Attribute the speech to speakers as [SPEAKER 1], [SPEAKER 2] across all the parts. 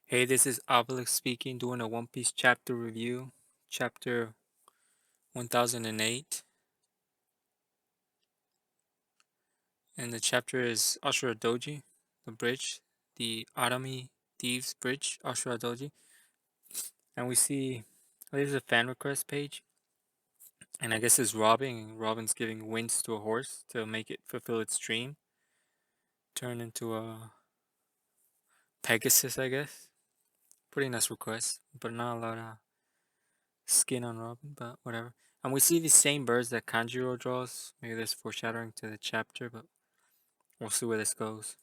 [SPEAKER 1] Hey, this is Obelix speaking, doing a One Piece chapter review, chapter 1008. And the chapter is Ashura Doji, the bridge, the Arami Thieves Bridge, Ashura Doji. And we see there's a fan request page, and I guess it's Robin, and Robin's giving wings to a horse to make it fulfill its dream, turn into a Pegasus, I guess. Pretty nice request, but not a lot of skin on Robin, but whatever. And we see the same birds that Kanjiro draws. Maybe there's foreshadowing to the chapter, but we'll see where this goes.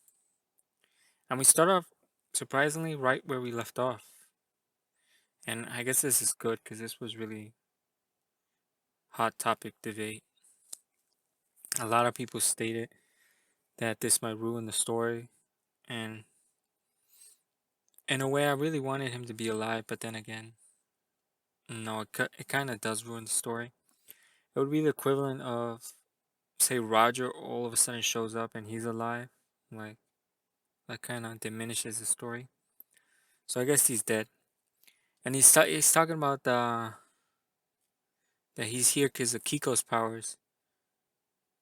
[SPEAKER 1] And we start off surprisingly right where we left off. And I guess this is good because this was really hot topic debate. A lot of people stated that this might ruin the story. And in a way, I really wanted him to be alive, but then again, no, it kind of does ruin the story. It would be the equivalent of, say, Roger all of a sudden shows up and he's alive. Like, that kind of diminishes the story. So I guess he's dead. And he's talking about that he's here because of Kiko's powers.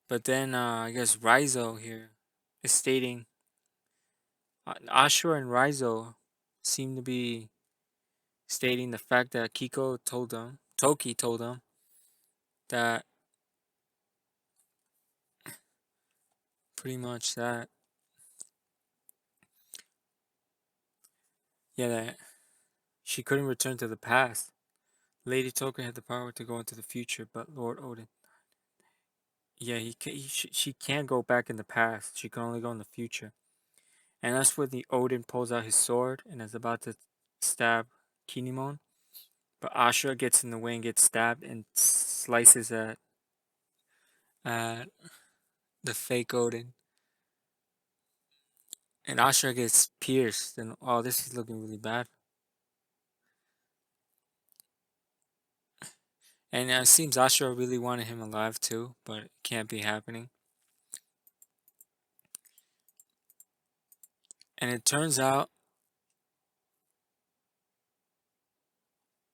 [SPEAKER 1] But then I guess Raizo here is stating Ashura and Raizo seem to be stating the fact that Kiko told them, Toki told them that pretty much that, yeah, that she couldn't return to the past. Lady Toki had the power to go into the future, but Lord Odin, yeah, she can't go back in the past. She can only go in the future. And that's where the Odin pulls out his sword and is about to stab Kinemon. But Ashura gets in the way and gets stabbed and slices at the fake Odin. And Ashura gets pierced. And oh, this is looking really bad. And it seems Ashura really wanted him alive too, but it can't be happening. And it turns out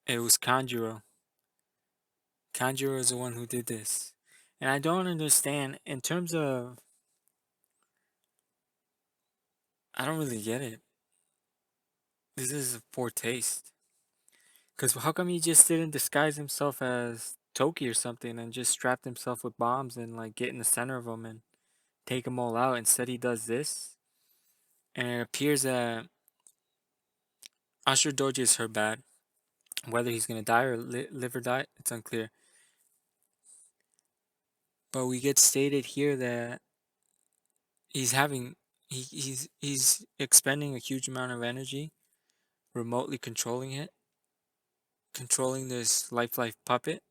[SPEAKER 1] it was Kanjuro. Kanjuro is the one who did this. And I don't understand, in terms of, I don't really get it. This is a poor taste. Because how come he just didn't disguise himself as Toki or something and just strapped himself with bombs and like get in the center of them and take them all out? Instead, he does this. And it appears that Ashur Doji is her bad. Whether he's going to die or live or die, it's unclear. But we get stated here that he's having. He's expending a huge amount of energy, remotely controlling it, controlling this life puppet,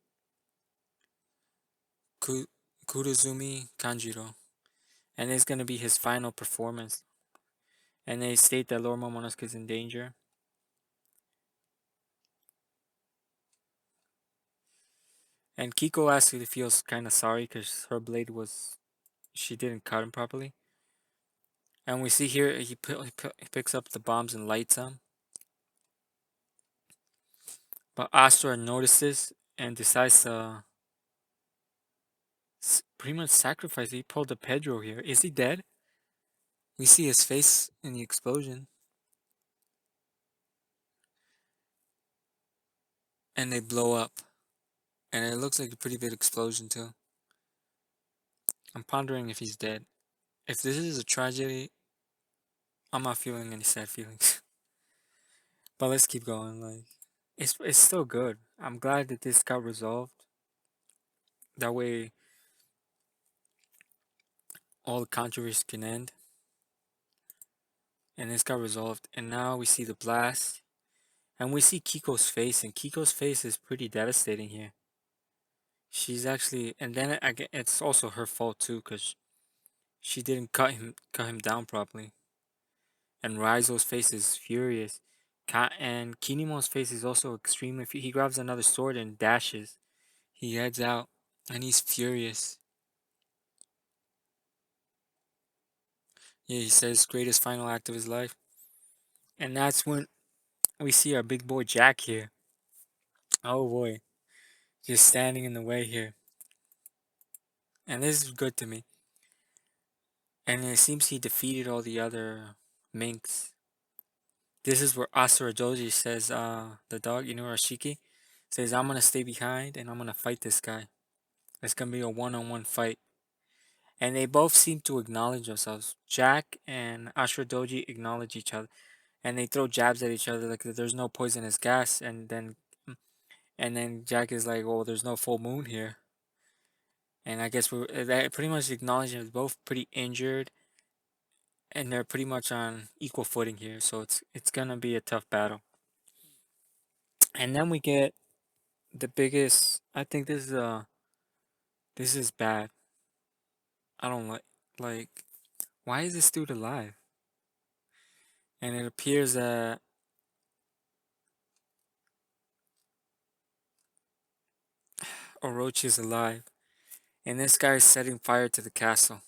[SPEAKER 1] Kurozumi Kanjiro, and it's gonna be his final performance. And they state that Lord Momonosuke is in danger. And Kiko actually feels kind of sorry because her blade was, she didn't cut him properly. And we see here he picks up the bombs and lights them. But Astor notices and decides to pretty much sacrifice. He pulled a Pedro here. Is he dead? We see his face in the explosion. And they blow up. And it looks like a pretty big explosion too. I'm pondering if he's dead. If this is a tragedy, I'm not feeling any sad feelings. But let's keep going. Like, it's still good. I'm glad that this got resolved. That way, all the controversy can end. And this got resolved. And now we see the blast. And we see Kiko's face. And Kiko's face is pretty devastating here. She's actually, and then it's also her fault too, cause she didn't cut him down properly. And Raizo's face is furious. And Kinemon's face is also extremely. He grabs another sword and dashes. He heads out, and he's furious. Yeah, he says greatest final act of his life. And that's when we see our big boy Jack here. Oh boy, just standing in the way here. And this is good to me. And it seems he defeated all the other minks. This is where Asura Doji says, the dog, Arashiki, says, I'm gonna stay behind and I'm gonna fight this guy. It's gonna be a one-on-one fight. And they both seem to acknowledge themselves. Jack and Ashura Doji acknowledge each other. And they throw jabs at each other like there's no poisonous gas. And then Jack is like, well, there's no full moon here. And I guess that pretty much acknowledging they're both pretty injured and they're pretty much on equal footing here. So it's gonna be a tough battle. And then we get the biggest. I think this is bad. I don't like why is this dude alive? And it appears that Orochi is alive. And this guy is setting fire to the castle.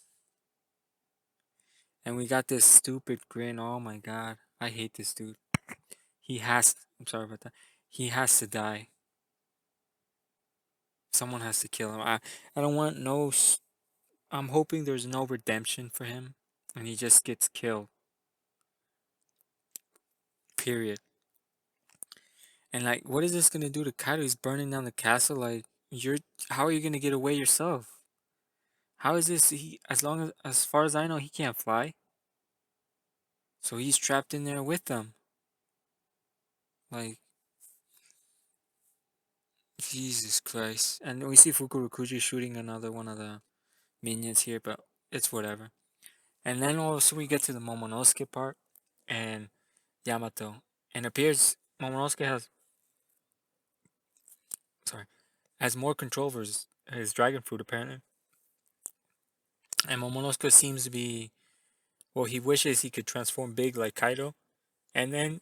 [SPEAKER 1] And we got this stupid grin. Oh my god. I hate this dude. I'm sorry about that. He has to die. Someone has to kill him. I don't want no. I'm hoping there's no redemption for him. And he just gets killed. Period. And like, what is this gonna do to Kaido? He's burning down the castle. Like, how are you gonna get away yourself? How is this? As far as I know, he can't fly. So he's trapped in there with them. Like, Jesus Christ. And we see Fukurokuji shooting another one of the minions here, but it's whatever. And then also we get to the Momonosuke part and Yamato. And it appears Momonosuke has more control over his dragon fruit apparently. And Momonosuke seems to be, well, he wishes he could transform big like Kaido. And then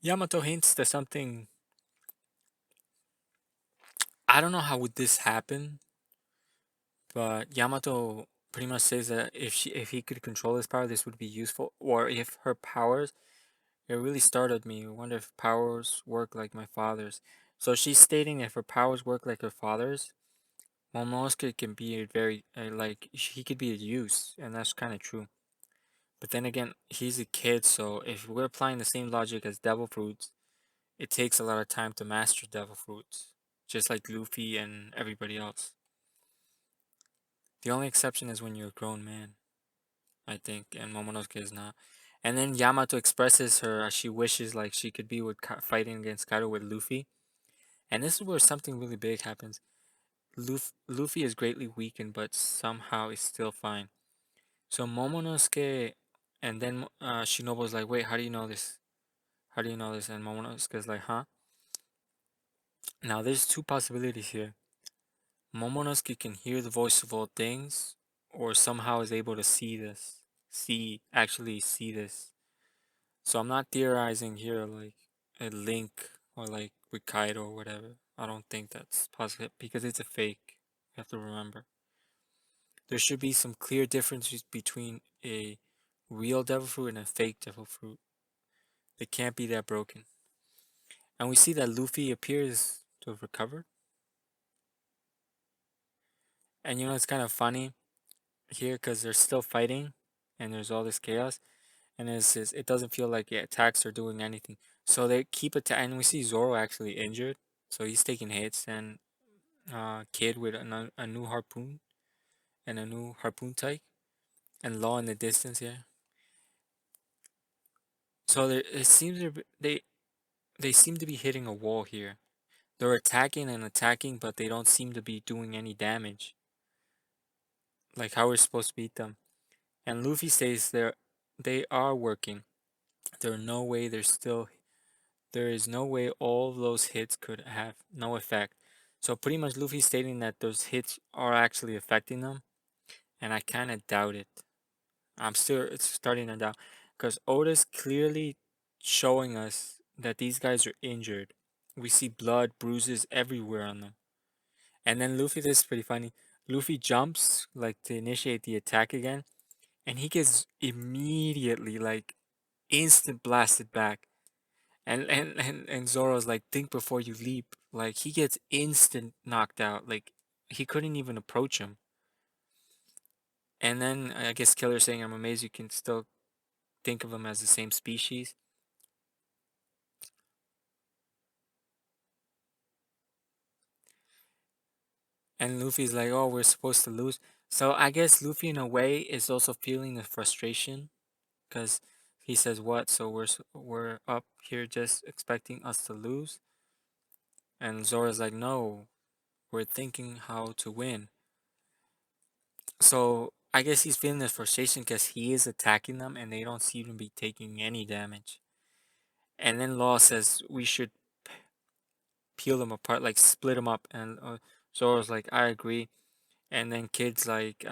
[SPEAKER 1] Yamato hints to something. I don't know how would this happen, but Yamato pretty much says that if he could control his power, this would be useful. Or if her powers, it really startled me. I wonder if powers work like my father's. So she's stating if her powers work like her father's, Momonosuke can be a very like he could be a use, and that's kind of true. But then again, he's a kid, so if we're applying the same logic as devil fruits, it takes a lot of time to master devil fruits, just like Luffy and everybody else. The only exception is when you're a grown man, I think, and Momonosuke is not. And then Yamato expresses she wishes like she could be fighting against Kaido with Luffy. And this is where something really big happens. Luffy is greatly weakened, but somehow is still fine. So Momonosuke, and then Shinobu's like, wait, how do you know this? How do you know this? And Momonosuke's like, huh? Now there's two possibilities here. Momonosuke can hear the voice of all things, or somehow is able to actually see this. So I'm not theorizing here like a link or like with Kaido or whatever. I don't think that's possible because it's a fake. You have to remember. There should be some clear differences between a real devil fruit and a fake devil fruit. They can't be that broken. And we see that Luffy appears to have recovered. And it's kind of funny here because they're still fighting and there's all this chaos. And it doesn't feel like the attacks are doing anything. So they keep attacking. And we see Zoro actually injured. So he's taking hits. And Kid with a new harpoon and a new harpoon type. And Law in the distance here. So it seems they seem to be hitting a wall here. They're attacking and attacking, but they don't seem to be doing any damage. Like how we're supposed to beat them. And Luffy says they are working. There is no way all of those hits could have no effect. So pretty much Luffy's stating that those hits are actually affecting them, and I kind of doubt it. It's starting to doubt because Oda's clearly showing us that these guys are injured. We see blood, bruises everywhere on them. And then Luffy, this is pretty funny. Luffy jumps like to initiate the attack again, and he gets immediately like instant blasted back. And Zoro's like, think before you leap. Like he gets instant knocked out. Like he couldn't even approach him. And then I guess Killer's saying, I'm amazed you can still think of them as the same species. And Luffy's like, oh, we're supposed to lose. So I guess Luffy, in a way, is also feeling the frustration because he says, what? So we're up here just expecting us to lose? And Zora's like, no, we're thinking how to win. So I guess he's feeling the frustration because he is attacking them and they don't seem to be taking any damage. And then Law says we should peel them apart, like split them up. And Zoro's like, I agree. And then kids like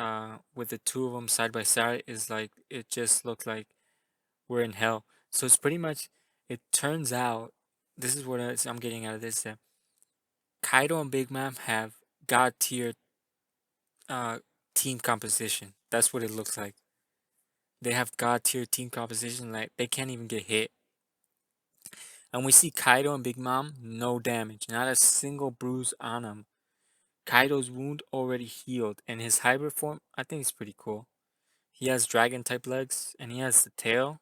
[SPEAKER 1] with the two of them side by side is like it just looks like we're in hell. So it's pretty much. It turns out this is what I'm getting out of this. That Kaido and Big Mom have god tier uh, team composition. That's what it looks like. They have god tier team composition. Like they can't even get hit. And we see Kaido and Big Mom, no damage, not a single bruise on him. Kaido's wound already healed, and his hybrid form, I think, is pretty cool. He has dragon type legs, and he has the tail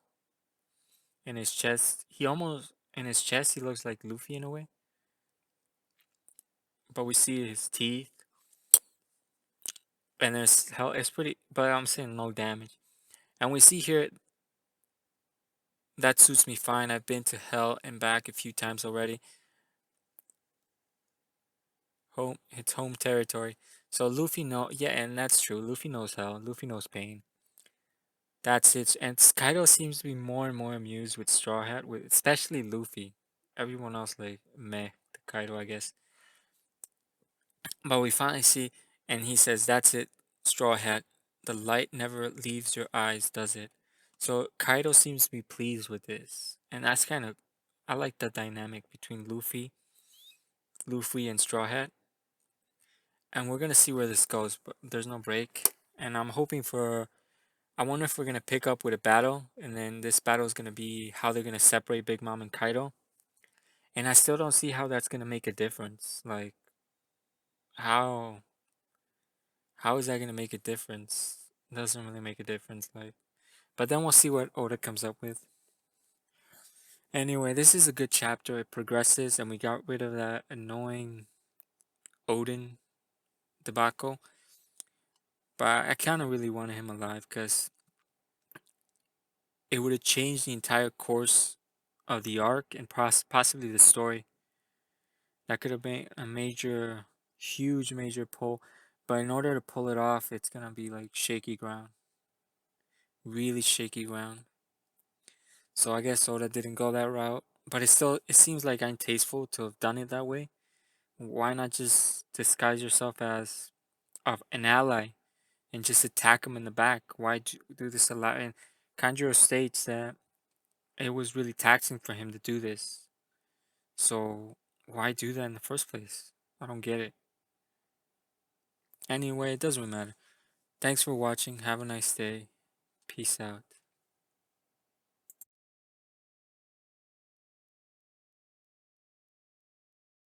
[SPEAKER 1] in his chest. He almost in his chest he looks like Luffy in a way, but we see his teeth, and there's hell. It's pretty, but I'm saying no damage. And we see here that suits me fine. I've been to hell and back a few times already. Home, it's home territory. So Luffy yeah, and that's true. Luffy knows hell. Luffy knows pain. That's it. And Kaido seems to be more and more amused with Straw Hat, with especially Luffy. Everyone else like meh to Kaido, I guess. But we finally see, and he says, "That's it, Straw Hat. The light never leaves your eyes, does it?" So Kaido seems to be pleased with this, and that's kind of, I like the dynamic between Luffy and Straw Hat. And we're gonna see where this goes, but there's no break, and I'm hoping for. I wonder if we're gonna pick up with a battle, and then this battle is gonna be how they're gonna separate Big Mom and Kaido. And I still don't see how that's gonna make a difference. Like how how is that gonna make a difference? Doesn't really make a difference. Like, but then we'll see what Oda comes up with. Anyway, this is a good chapter. It progresses, and we got rid of that annoying Odin debacle. But I kind of really wanted him alive because it would have changed the entire course of the arc and possibly the story. That could have been a major, huge, major pull. But in order to pull it off, it's gonna be like shaky ground, really shaky ground. So I guess Oda didn't go that route. But it seems like untasteful to have done it that way. Why not just disguise yourself as of an ally and just attack him in the back? Why do this a lot? And Kanjuro states that it was really taxing for him to do this. So why do that in the first place? I don't get it. Anyway, it doesn't really matter. Thanks for watching. Have a nice day. Peace out.